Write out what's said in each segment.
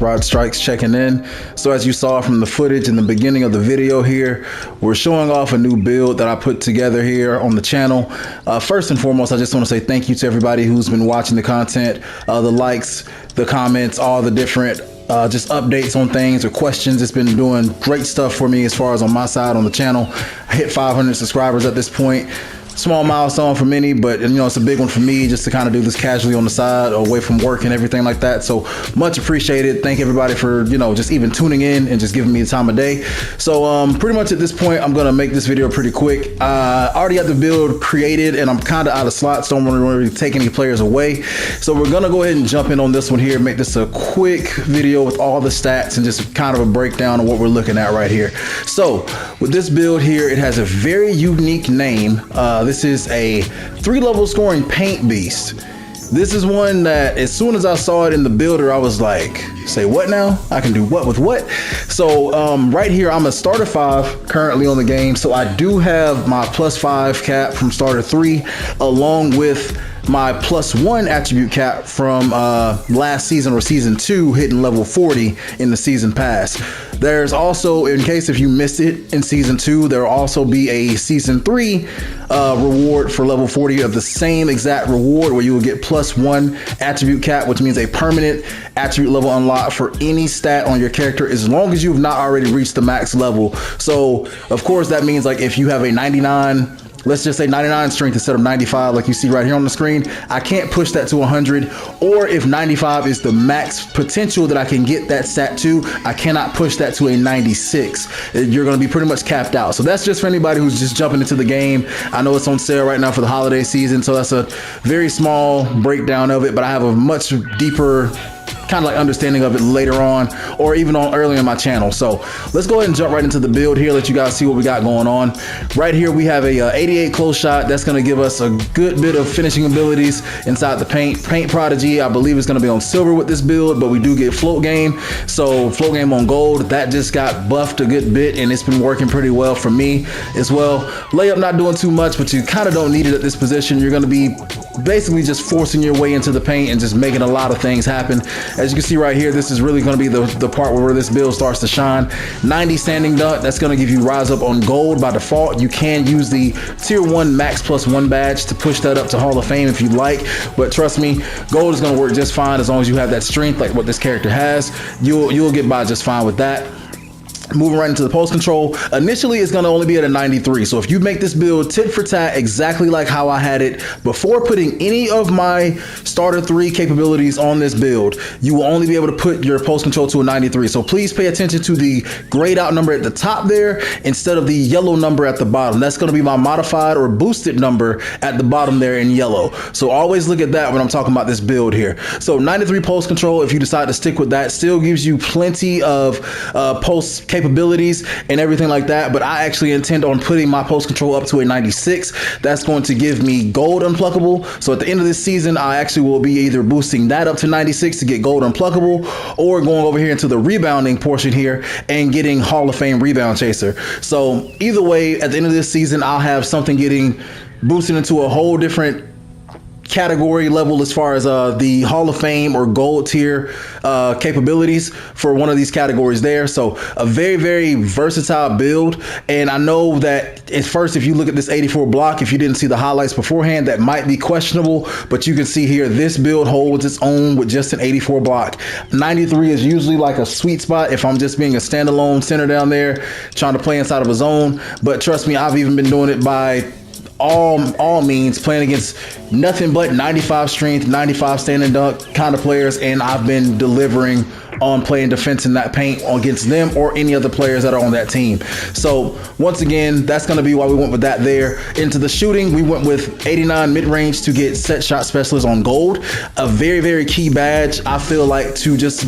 Rod Strikes checking in. So as you saw from the footage in the beginning of the video here, we're showing off a new build that I put together here on the channel. First and foremost, I just want to say thank you to everybody who's been watching the content, the likes, the comments, all the different just updates on things or questions. It's been doing great stuff for me as far as on my side on the channel. I hit 500 subscribers at this point. Small milestone for many, but it's a big one for me just to kind of do this casually on the side away from work and everything like that. So much appreciated. Thank everybody for just even tuning in and just giving me the time of day. So pretty much at this point I'm gonna make this video pretty quick. I already got the build created and I'm kind of out of slots, so I don't want to really take any players away. So we're gonna go ahead and jump in on this one here, make this a quick video with all the stats and just kind of a breakdown of what we're looking at right here. So with this build here, it has a very unique name. This is a 3-level scoring paint beast. This is one that as soon as I saw it in the builder, I was like, say what now? I can do what with what? So right here, I'm a starter 5 currently on the game. So I do have my +5 cap from starter 3 along with my +1 attribute cap from last season or season 2 hitting level 40 in the season pass. There's also, in case if you missed it in season 2, there will also be a season 3 reward for level 40 of the same exact reward where you will get +1 attribute cap, which means a permanent attribute level unlock for any stat on your character as long as you've not already reached the max level. So of course that means like if you have a 99, let's just say 99 strength instead of 95 like you see right here on the screen, I can't push that to 100. Or if 95 is the max potential that I can get that stat to, I cannot push that to a 96. You're going to be pretty much capped out. So that's just for anybody who's just jumping into the game. I know it's on sale right now for the holiday season, so that's a very small breakdown of it, but I have a much deeper kind of like understanding of it later on or even on early in my channel. So let's go ahead and jump right into the build here, let you guys see what we got going on. Right here we have a 88 close shot. That's going to give us a good bit of finishing abilities inside the paint. Paint Prodigy, I believe it's going to be on silver with this build, but we do get float game. So float game on gold, that just got buffed a good bit and it's been working pretty well for me as well. Layup not doing too much, but you kind of don't need it at this position. You're going to be basically just forcing your way into the paint and just making a lot of things happen. As you can see right here, this is really going to be the part where this build starts to shine. 90 standing dunk, that's going to give you rise up on gold by default. You can use the tier 1 max +1 badge to push that up to Hall of Fame if you'd like, but trust me, gold is going to work just fine as long as you have that strength like what this character has. You'll get by just fine with that. Moving right into the post control, initially it's going to only be at a 93. So if you make this build tit for tat exactly like how I had it before putting any of my starter 3 capabilities on this build, you will only be able to put your post control to a 93. So please pay attention to the grayed out number at the top there instead of the yellow number at the bottom. That's going to be my modified or boosted number at the bottom there in yellow. So always look at that when I'm talking about this build here. So 93 post control, if you decide to stick with that, still gives you plenty of post capabilities and everything like that, but I actually intend on putting my post control up to a 96. That's going to give me gold unpluckable. So at the end of this season, I actually will be either boosting that up to 96 to get gold unpluckable or going over here into the rebounding portion here and getting Hall of Fame rebound chaser. So either way, at the end of this season, I'll have something getting boosted into a whole different category level as far as the Hall of Fame or gold tier capabilities for one of these categories there. So a very, very versatile build. And I know that at first, if you look at this 84 block, if you didn't see the highlights beforehand, that might be questionable, but you can see here, this build holds its own with just an 84 block. 93 is usually like a sweet spot if I'm just being a standalone center down there trying to play inside of a zone. But trust me, I've even been doing it by all means, playing against nothing but 95 strength, 95 standing dunk kind of players, and I've been delivering on playing defense in that paint against them or any other players that are on that team. So once again, that's going to be why we went with that there. Into the shooting, we went with 89 mid-range to get set shot specialist on gold. A very, very key badge, I feel like, to just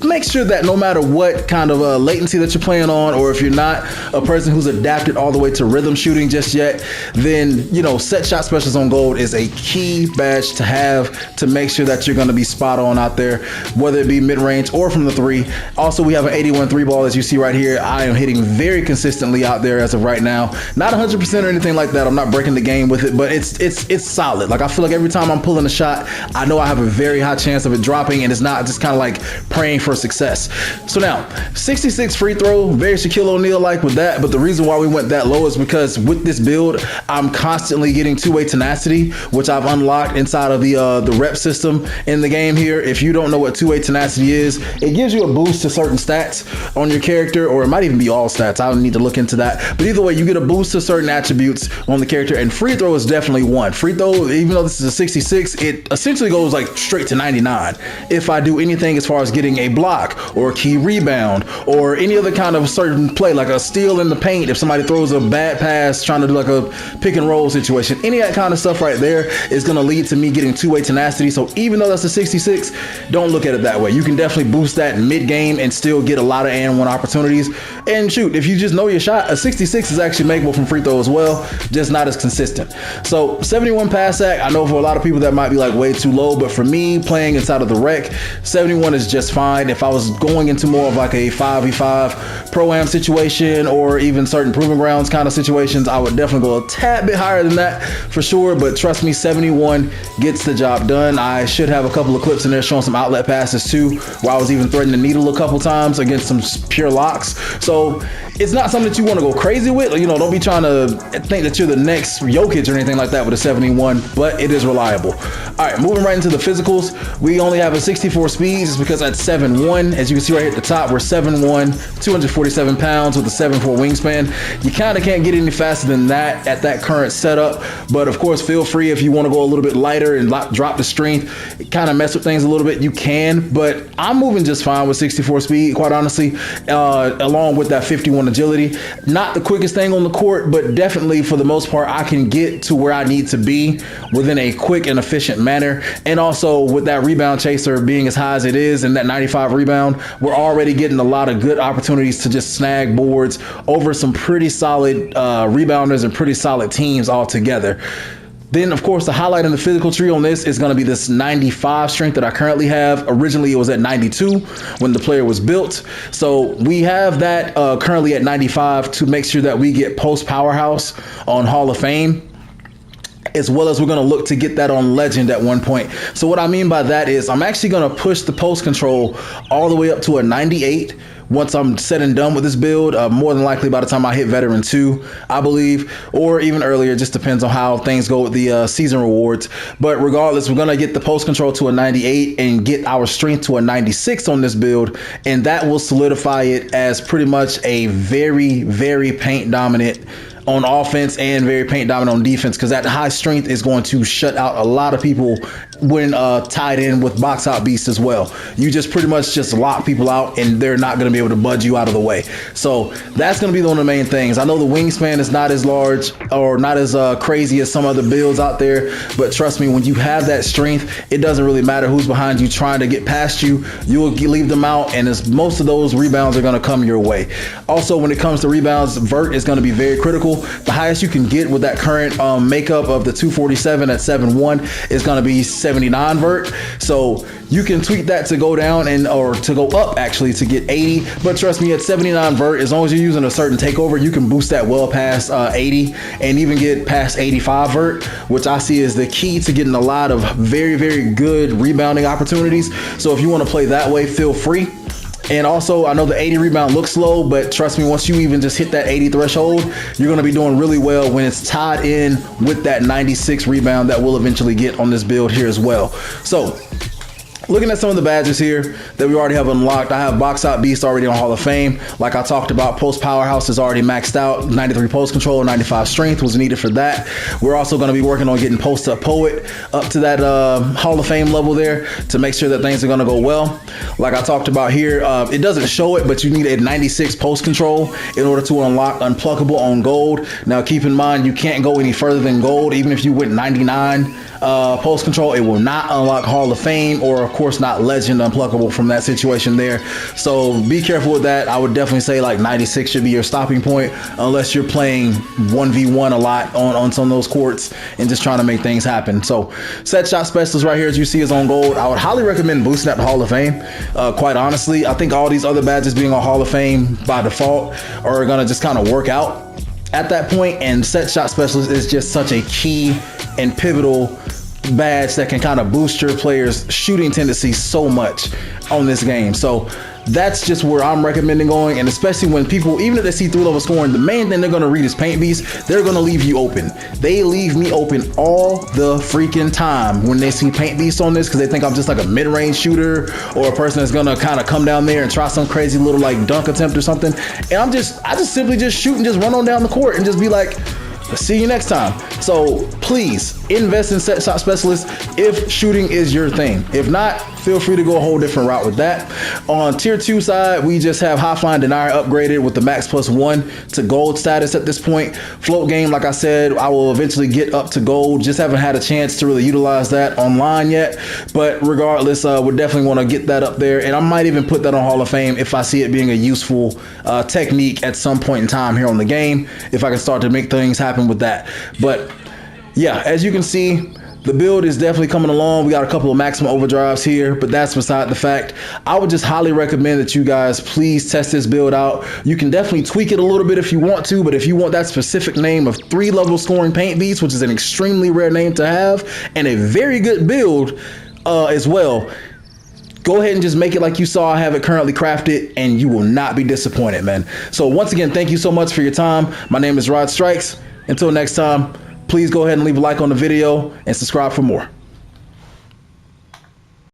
make sure that no matter what kind of latency that you're playing on, or if you're not a person who's adapted all the way to rhythm shooting just yet, then set shot specialist on gold is a key badge to have to make sure that you're going to be spot on out there, whether it be mid-range or from the 3. Also, we have an 81 3 ball, as you see right here. I am hitting very consistently out there as of right now. Not 100% or anything like that. I'm not breaking the game with it, but it's solid. Like, I feel like every time I'm pulling a shot, I know I have a very high chance of it dropping, and it's not just kind of like praying for for success. So now 66 free throw, very Shaquille O'Neal like with that, but the reason why we went that low is because with this build I'm constantly getting two-way tenacity, which I've unlocked inside of the rep system in the game here. If you don't know what two-way tenacity is, it gives you a boost to certain stats on your character, or it might even be all stats. I don't need to look into that, but either way, you get a boost to certain attributes on the character, and free throw is definitely one. Free throw, even though this is a 66, it essentially goes like straight to 99 if I do anything as far as getting a block or a key rebound or any other kind of certain play, like a steal in the paint. If somebody throws a bad pass trying to do like a pick and roll situation, any of that kind of stuff right there is going to lead to me getting two-way tenacity. So even though that's a 66, don't look at it that way. You can definitely boost that mid-game and still get a lot of and one opportunities. And shoot, if you just know your shot, a 66 is actually makeable from free throw as well, just not as consistent. So 71 pass act, I know for a lot of people that might be like way too low, but for me playing inside of the rec, 71 is just fine. If I was going into more of like a 5v5 pro-am situation or even certain proving grounds kind of situations, I would definitely go a tad bit higher than that for sure. But trust me, 71 gets the job done. I should have a couple of clips in there showing some outlet passes too, where I was even threading the needle a couple times against some pure locks. So it's not something that you want to go crazy with. You know, don't be trying to think that you're the next Jokic or anything like that with a 71, but it is reliable. All right, moving right into the physicals. We only have a 64 speeds just because at 7'1", as you can see right here at the top, we're 7'1", 247 pounds with a 7'4" wingspan. You kind of can't get any faster than that at that current setup, but of course, feel free if you want to go a little bit lighter and drop the strength, kind of mess with things a little bit, you can, but I'm moving just fine with 64 speed, quite honestly, along with that 51 agility. Not the quickest thing on the court, but definitely for the most part, I can get to where I need to be within a quick and efficient manner. And also with that rebound chaser being as high as it is and that 95 rebound, we're already getting a lot of good opportunities to just snag boards over some pretty solid rebounders and pretty solid teams altogether. Then, of course, the highlight in the physical tree on this is going to be this 95 strength that I currently have. Originally, it was at 92 when the player was built. So we have that currently at 95 to make sure that we get post powerhouse on Hall of Fame, as well as we're going to look to get that on legend at one point. So what I mean by that is I'm actually going to push the post control all the way up to a 98 once I'm said and done with this build, more than likely by the time I hit veteran 2, I believe, or even earlier. Just depends on how things go with the season rewards. But regardless, we're going to get the post control to a 98 and get our strength to a 96 on this build, and that will solidify it as pretty much a very, very paint dominant on offense and very paint dominant on defense, because that high strength is going to shut out a lot of people when tied in with box out beast as well. You just pretty much just lock people out and they're not going to be able to budge you out of the way. So that's going to be one of the main things. I know the wingspan is not as large or not as crazy as some other builds out there, but trust me, when you have that strength, it doesn't really matter who's behind you trying to get past you. You'll leave them out, and as most of those rebounds are going to come your way. Also, when it comes to rebounds, vert is going to be very critical. The highest you can get with that current makeup of the 247 at 7'1" is going to be 79 vert. So you can tweak that to go down or to go up actually to get 80. But trust me, at 79 vert, as long as you're using a certain takeover, you can boost that well past 80 and even get past 85 vert, which I see as the key to getting a lot of very, very good rebounding opportunities. So if you want to play that way, feel free. And also, I know the 80 rebound looks low, but trust me, once you even just hit that 80 threshold, you're going to be doing really well when it's tied in with that 96 rebound that we'll eventually get on this build here as well. So looking at some of the badges here that we already have unlocked, I have Box Out Beast already on Hall of Fame. Like I talked about, Post Powerhouse is already maxed out. 93 post control, 95 strength was needed for that. We're also going to be working on getting Post Up Poet up to that Hall of Fame level there to make sure that things are going to go well. Like I talked about here, it doesn't show it, but you need a 96 post control in order to unlock Unpluckable on gold. Now keep in mind, you can't go any further than gold. Even if you went 99 post control, it will not unlock Hall of Fame, or of course not legend Unpluckable from that situation there. So be careful with that. I would definitely say like 96 should be your stopping point, unless you're playing 1v1 a lot on some of those courts and just trying to make things happen. So set shot specialist right here, as you see, is on gold. I would highly recommend boosting that to Hall of Fame. Quite honestly, I think all these other badges being on Hall of Fame by default are gonna just kind of work out at that point, and set shot specialist is just such a key and pivotal badge that can kind of boost your player's shooting tendency so much on this game. So that's just where I'm recommending going. And especially when people, even if they see 3-level scoring, the main thing they're going to read is paint beast. They're going to leave you open. They leave me open all the freaking time when they see paint beast on this, because they think I'm just like a mid-range shooter or a person that's going to kind of come down there and try some crazy little like dunk attempt or something. And I just simply just shoot and just run on down the court and just be like, see you next time. So please invest in set shot specialists if shooting is your thing. If not, feel free to go a whole different route with that. On tier 2 side, we just have high flying denier upgraded with the max +1 to gold status at this point. Float game, like I said, I will eventually get up to gold. Just haven't had a chance to really utilize that online yet. But regardless, we definitely want to get that up there. And I might even put that on Hall of Fame if I see it being a useful technique at some point in time here on the game, if I can start to make things happen with that. But yeah, as you can see, the build is definitely coming along. We got a couple of maximum overdrives here, but that's beside the fact. I would just highly recommend that you guys please test this build out. You can definitely tweak it a little bit if you want to, but if you want that specific name of 3-level scoring paint beast, which is an extremely rare name to have and a very good build as well, go ahead and just make it like you saw I have it currently crafted, and you will not be disappointed, man. So once again, thank you so much for your time. My name is Rod Strikes. Until next time, please go ahead and leave a like on the video and subscribe for more.